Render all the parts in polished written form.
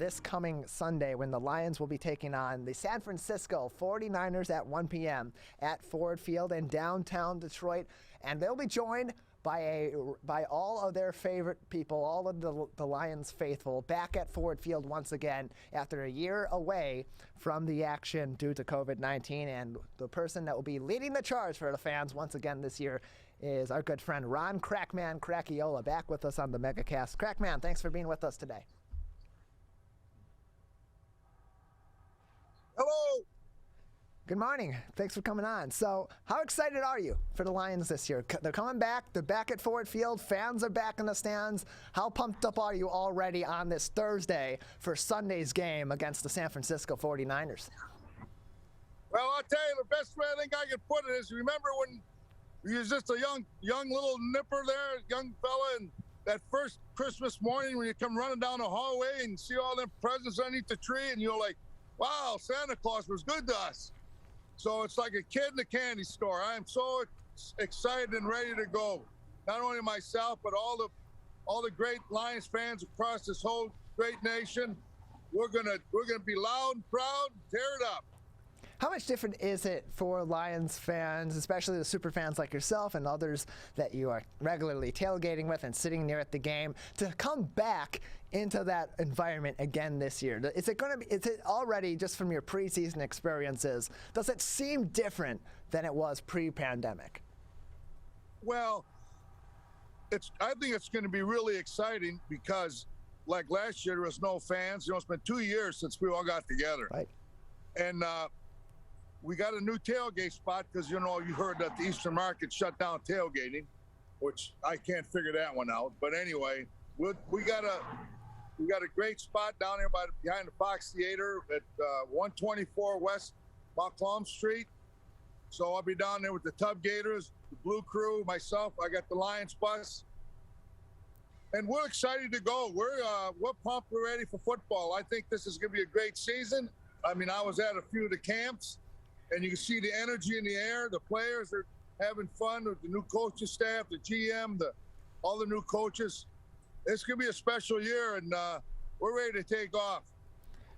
this coming Sunday when the Lions will be taking on the San Francisco 49ers at 1 p.m. at Ford Field in downtown Detroit. And they'll be joined by all of their favorite people, all of the Lions faithful, back at Ford Field once again after a year away from the action due to COVID-19. And the person that will be leading the charge for the fans once again this year is our good friend Ron Crackman Crachiola, back with us on the MegaCast. Crackman, thanks for being with us today. Hello. Good morning. Thanks for coming on. So how excited are you for the Lions this year? They're coming back. They're back at Ford Field. Fans are back in the stands. How pumped up are you already on this Thursday for Sunday's game against the San Francisco 49ers? Well, I'll tell you, the best way I think I could put it is, remember when you was just a young little nipper there, young fella, and that first Christmas morning when you come running down the hallway and see all them presents underneath the tree, and you're like, wow, Santa Claus was good to us. So it's like a kid in a candy store. I am so excited and ready to go. Not only myself, but all the great Lions fans across this whole great nation. We're gonna be loud and proud, and tear it up. How much different is it for Lions fans, especially the super fans like yourself and others that you are regularly tailgating with and sitting near at the game, to come back into that environment again this year? Is it already, just from your preseason experiences, does it seem different than it was pre-pandemic? Well, I think it's going to be really exciting because, like last year, there was no fans. It's been 2 years since we all got together. Right. And we got a new tailgate spot because, you heard that the Eastern Market shut down tailgating, which I can't figure that one out. But anyway, we got a great spot down here behind the Fox Theater at 124 West Maclum Street. So I'll be down there with the Tub Gators, the Blue Crew, myself. I got the Lions bus. And we're excited to go. We're pumped. We're ready for football. I think this is going to be a great season. I mean, I was at a few of the camps, and you can see the energy in the air. The players are having fun with the new coaching staff, the GM, all the new coaches. It's going to be a special year, and we're ready to take off.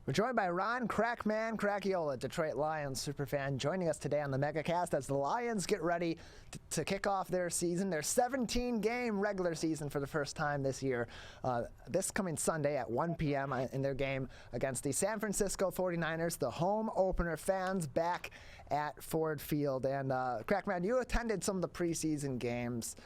We're joined by Ron Crackman Crachiola, Detroit Lions superfan, joining us today on the MegaCast as the Lions get ready to kick off their season, their 17-game regular season for the first time this year, this coming Sunday at 1 p.m. in their game against the San Francisco 49ers, the home opener. Fans back at Ford Field. And Crackman, you attended some of the preseason games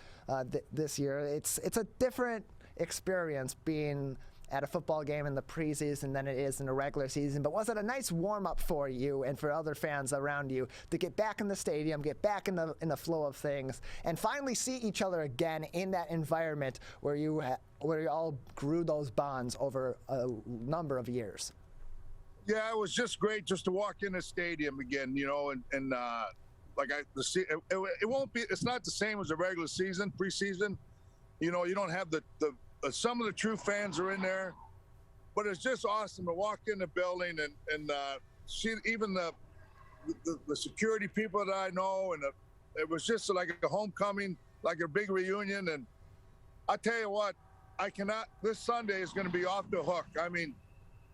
this year. It's a different experience being at a football game in the preseason than it is in a regular season. But was it a nice warm-up for you and for other fans around you to get back in the stadium, get back in the flow of things, and finally see each other again in that environment where you all grew those bonds over a number of years? Yeah, it was just great just to walk in the stadium again, and like it won't be. It's not the same as a regular season, preseason. You don't have the some of the true fans are in there, but it's just awesome to walk in the building and see even the security people that I know, and it was just like a homecoming, like a big reunion. And I tell you what, this Sunday is going to be off the hook. I mean,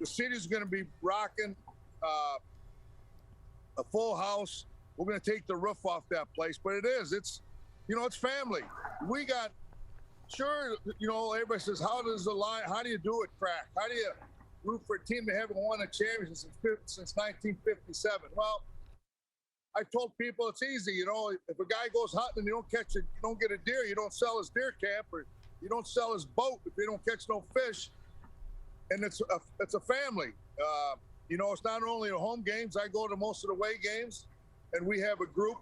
the city's going to be rocking, a full house. We're going to take the roof off that place, but it's family. We got. Sure, everybody says, how do you do it, Crack? How do you root for a team that haven't won a championship since 1957? Well, I told people it's easy. If a guy goes hunting and you don't get a deer, you don't sell his deer camp, or you don't sell his boat if you don't catch no fish. And it's a family. It's not only the home games. I go to most of the away games, and we have a group.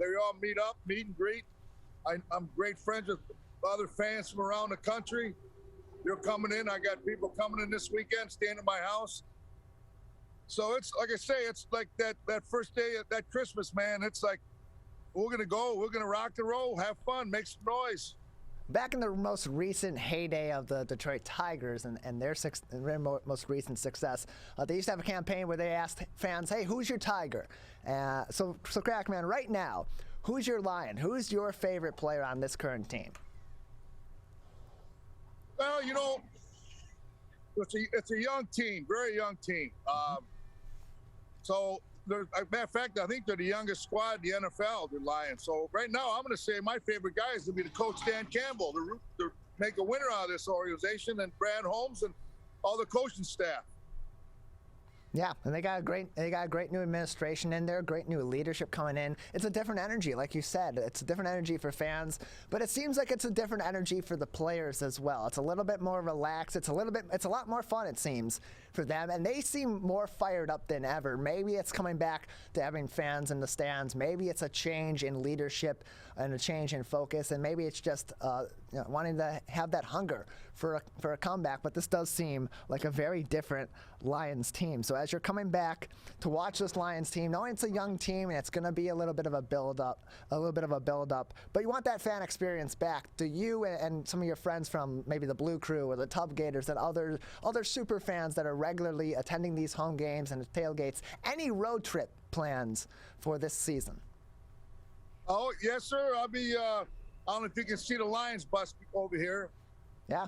They all meet up, meet and greet. I'm great friends with other fans from around the country. They're coming in. I got people coming in this weekend, staying at my house. So it's like I say, it's like that first day of that Christmas, man. It's like we're gonna go, we're gonna rock and roll, have fun, make some noise. Back in the most recent heyday of the Detroit Tigers and their most recent success, they used to have a campaign where they asked fans, hey, who's your Tiger? So Crackman, right now, who's your Lion? Who's your favorite player on this current team? Well, it's a young team, very young team. So, matter of fact, I think they're the youngest squad in the NFL, the Lions. So right now, I'm going to say my favorite guy is going to be the coach Dan Campbell to make a winner out of this organization, and Brad Holmes and all the coaching staff. Yeah, and they got a great new administration in there, great new leadership coming in. It's a different energy, like you said. It's a different energy for fans, but it seems like it's a different energy for the players as well. It's a little bit more relaxed. It's a lot more fun, it seems, for them, and they seem more fired up than ever. Maybe it's coming back to having fans in the stands. Maybe it's a change in leadership and a change in focus, and maybe it's just wanting to have that hunger for a comeback. But this does seem like a very different Lions team. So as you're coming back to watch this Lions team, knowing it's a young team and it's going to be a little bit of a build-up, but you want that fan experience back. Do you and some of your friends from maybe the Blue Crew or the Tub Gators and other super fans that are regularly attending these home games and the tailgates, any road trip plans for this season? Oh, yes, sir. I'll be, I don't know if you can see the Lions bus over here. Yeah.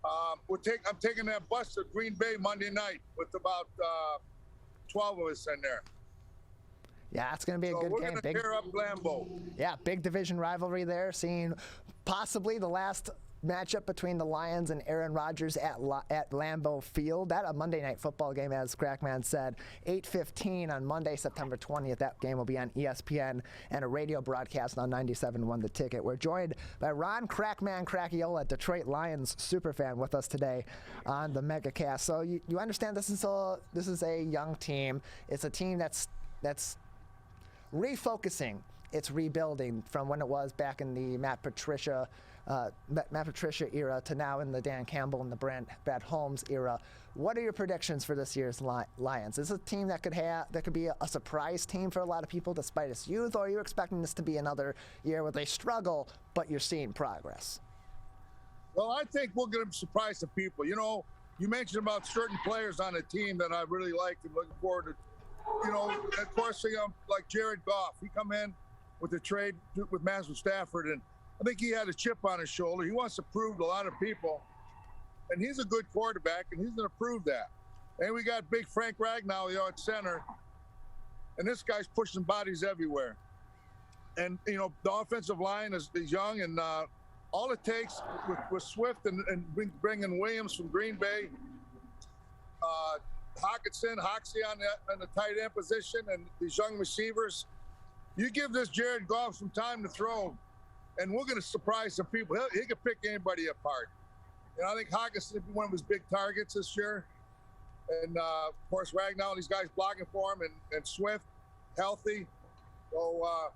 I'm taking that bus to Green Bay Monday night with about 12 of us in there. Yeah, it's going to be a good game. We're going to tear up Lambeau. Yeah, big division rivalry there, seeing possibly the last matchup between the Lions and Aaron Rodgers at Lambeau Field. That a Monday Night Football game, as Crackman said, 8:15 on Monday, September 20th. That game will be on ESPN and a radio broadcast on 97.1 The Ticket. We're joined by Ron Crackman Crachiola, Detroit Lions superfan, with us today on the MegaCast. So you understand this is a young team. It's a team that's refocusing. It's rebuilding from when it was back in the Matt Patricia era to now in the Dan Campbell and the Brad Holmes era. What are your predictions for this year's Lions? Is this a team that could be a surprise team for a lot of people despite its youth, or are you expecting this to be another year where they struggle, but you're seeing progress? Well, I think we're going to surprise some people. You know, you mentioned about certain players on the team that I really like and looking forward to. You know, of course, like Jared Goff. He come in with the trade with Matthew Stafford, and I think he had a chip on his shoulder. He wants to prove to a lot of people, and he's a good quarterback, and he's going to prove that. And we got big Frank Ragnow at center, and this guy's pushing bodies everywhere. And, you know, the offensive line is young, and all it takes with Swift and bringing Williams from Green Bay, Hoxie on the tight end position, and these young receivers, you give this Jared Goff some time to throw, and we're going to surprise some people. He can pick anybody apart. And I think Hockenson will be one of his big targets this year. And, of course, Ragnow and these guys blocking for him, and Swift, healthy. So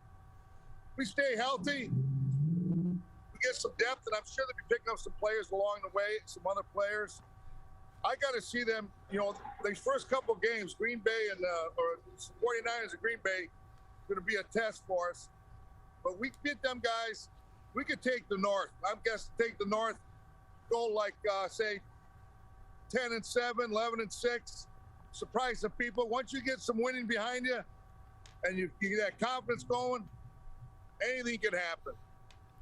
we stay healthy. We get some depth, and I'm sure they'll be picking up some players along the way, some other players. I got to see them, you know, these first couple of games, Green Bay or 49ers and Green Bay, going to be a test for us. But we get them guys, we could take the North. I'm guessing take the North, go like, say, 10-7, 11-6, surprise the people. Once you get some winning behind you and you get that confidence going, anything can happen.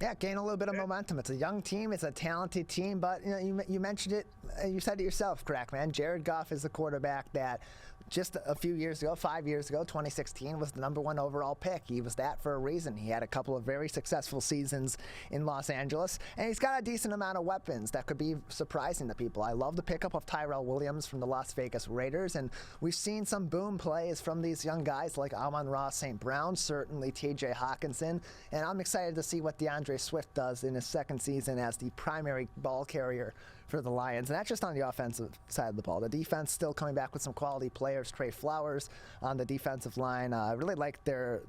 Yeah, gain a little bit of momentum. It's a young team. It's a talented team. But you mentioned it. You said it yourself, Crackman. Jared Goff is a quarterback that just a few years ago, 5 years ago, 2016, was the #1 overall pick. He was that for a reason. He had a couple of very successful seasons in Los Angeles, and he's got a decent amount of weapons that could be surprising to people. I love the pickup of Tyrell Williams from the Las Vegas Raiders, and we've seen some boom plays from these young guys like Amon-Ra St. Brown, certainly T.J. Hockenson, and I'm excited to see what DeAndre Swift does in his second season as the primary ball carrier for the Lions. And that's just on the offensive side of the ball. The defense still coming back with some quality players. Trey Flowers on the defensive line. I really like their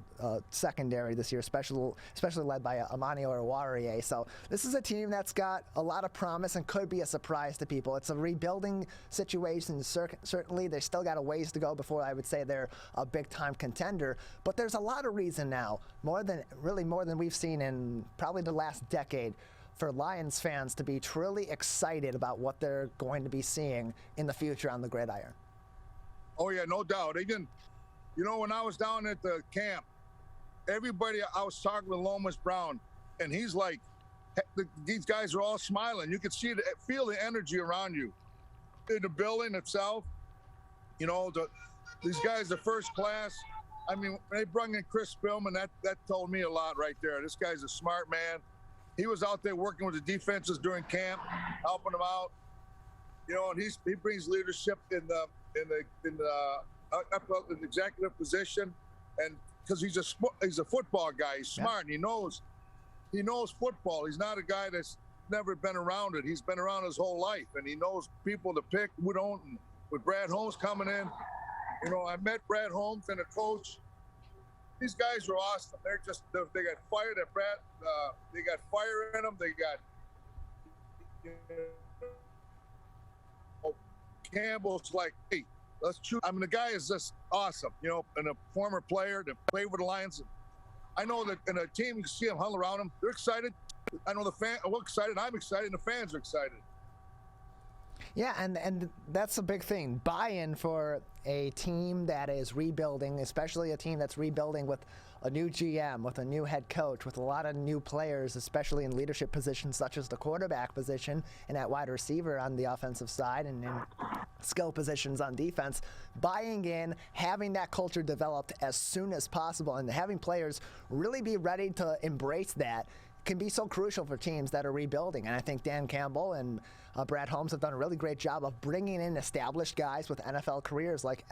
secondary this year, especially led by Amani Oruwariye. So this is a team that's got a lot of promise and could be a surprise to people. It's a rebuilding situation. Certainly, they still got a ways to go before I would say they're a big-time contender. But there's a lot of reason now, more than we've seen in probably the last decade, for Lions fans to be truly excited about what they're going to be seeing in the future on the gridiron. Oh, yeah, no doubt. Even, you know, when I was down at the camp, everybody, I was talking with Lomas Brown, and he's like, these guys are all smiling. You could feel the energy around you. in the building itself. You know, these guys are first class. I mean, they brought in Chris Spillman. That told me a lot right there. This guy's a smart man. He was out there working with the defenses during camp, helping them out. You know, and he brings leadership in the executive position, and because he's a football guy, he's smart, and he knows football. He's not a guy that's never been around it. He's been around his whole life, and he knows people to pick, who don't. And with Brad Holmes coming in, you know, I met Brad Holmes and a coach. These guys are awesome. They got fire that Brad. They got fire in them. They got. Campbell's like, hey, let's choose. I mean, the guy is just awesome, you know, and a former player that played with the Lions. I know that in a team, you see them huddle around him. They're excited. I know the fans are excited. I'm excited, and the fans are excited. Yeah, and that's a big thing. Buy-in for a team that is rebuilding, especially a team that's rebuilding with a new GM, with a new head coach, with a lot of new players, especially in leadership positions such as the quarterback position and at wide receiver on the offensive side, and in skill positions on defense. Buying in, having that culture developed as soon as possible, and having players really be ready to embrace that can be so crucial for teams that are rebuilding. And I think Dan Campbell and Brad Holmes have done a really great job of bringing in established guys with NFL careers like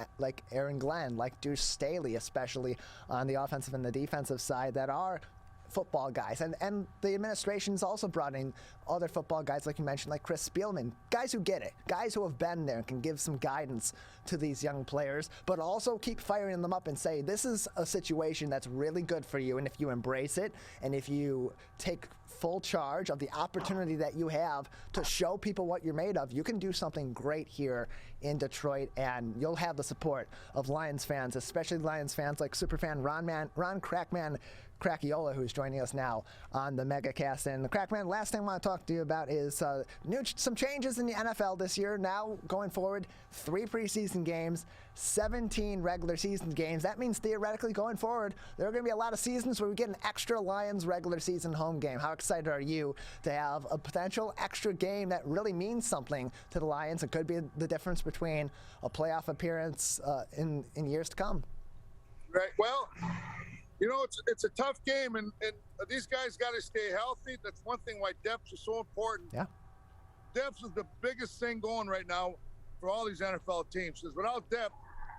Aaron Glenn, like Deuce Staley, especially on the offensive and the defensive side, that are football guys. And the administration's also brought in other football guys, like you mentioned, like Chris Spielman, guys who get it, guys who have been there and can give some guidance to these young players, but also keep firing them up and say, this is a situation that's really good for you, and if you embrace it, and if you take full charge of the opportunity that you have to show people what you're made of, you can do something great here in Detroit, and you'll have the support of Lions fans, especially Lions fans like superfan Ron Crackman Crachiola, who's joining us now on the MegaCast. And Crackman, last thing I want to talk to you about is some changes in the NFL this year. Now, going forward, 3 preseason games, 17 regular season games. That means theoretically going forward, there are going to be a lot of seasons where we get an extra Lions regular season home game. How excited are you to have a potential extra game that really means something to the Lions? It could be the difference between a playoff appearance in years to come. Right. Well, you know, it's a tough game, and these guys got to stay healthy. That's one thing why depth is so important. Yeah. Depth is the biggest thing going right now for all these NFL teams. Because without depth,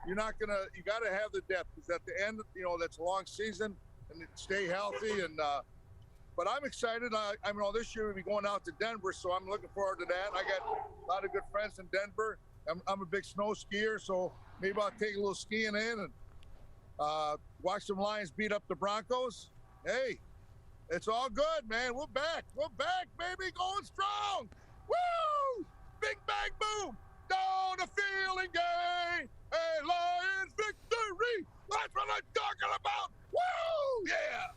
you got to have the depth. Because at the end, you know, that's a long season, and stay healthy. And but I'm excited. I mean, this year we'll be going out to Denver, so I'm looking forward to that. I got a lot of good friends in Denver. I'm a big snow skier, so maybe I'll take a little skiing in and watch some Lions beat up the Broncos. Hey, it's all good, man. We're back, baby, going strong. Woo! Big bang boom. Down the field and gay. A Lions victory. That's what I'm talking about. Woo! Yeah.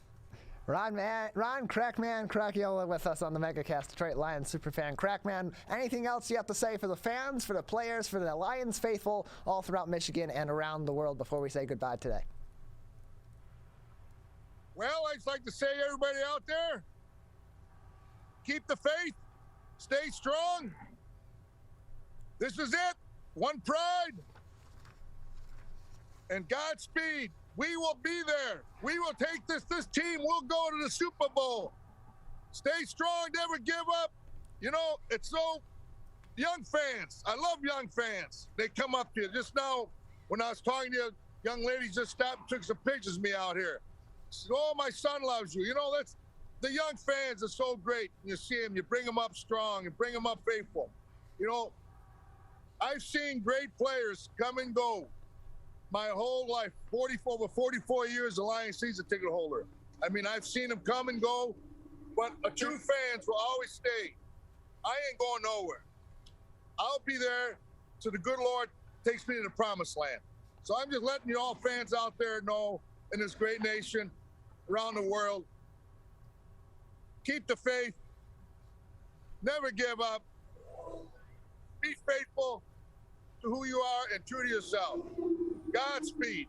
Ron Crackman Crachiola with us on the MegaCast, Detroit Lions superfan. Crackman, anything else you have to say for the fans, for the players, for the Lions faithful all throughout Michigan and around the world before we say goodbye today? Well, I'd like to say, everybody out there, keep the faith, stay strong. This is it. One pride and Godspeed. We will be there. We will take this team will go to the Super Bowl. Stay strong, never give up. You know, it's so young fans. I love young fans. They come up to you. Just now, when I was talking to you, young ladies just stopped and took some pictures of me out here. Said, oh, my son loves you. You know, that's the young fans are so great. You see them, you bring them up strong, you bring them up faithful. You know, I've seen great players come and go my whole life, over 44 years a Lions season ticket holder. I mean, I've seen them come and go, but true fans will always stay. I ain't going nowhere. I'll be there till the good Lord takes me to the promised land. So I'm just letting you all fans out there know, in this great nation, around the world, keep the faith, never give up, be faithful to who you are and true to yourself. Godspeed.